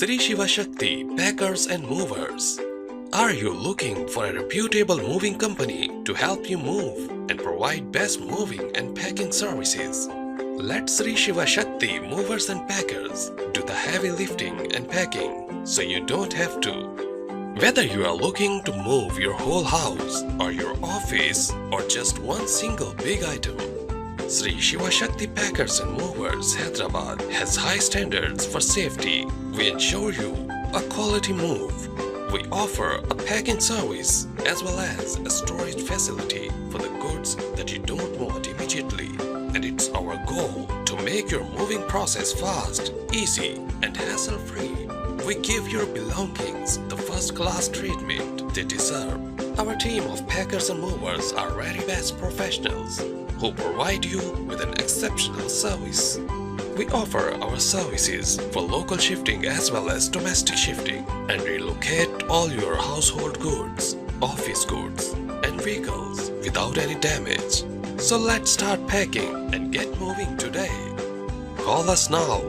Sri Shivashakthi Packers and Movers. Are you looking for a reputable moving company to help you move and provide best moving and packing services? Let Sri Shivashakthi Movers and Packers do the heavy lifting and packing so you don't have to. Whether you are looking to move your whole house or your office or just one single big item, Sri Shivashakthi Packers and Movers Hyderabad has high standards for safety. We ensure you a quality move. We offer a packing service as well as a storage facility for the goods that you don't want immediately. And it's our goal to make your moving process fast, easy and hassle-free. We give your belongings the first-class treatment they deserve. Our team of packers and movers are very best professionals who provide you with an exceptional service. We offer our services for local shifting as well as domestic shifting and relocate all your household goods, office goods and vehicles without any damage. So let's start packing and get moving today. Call us now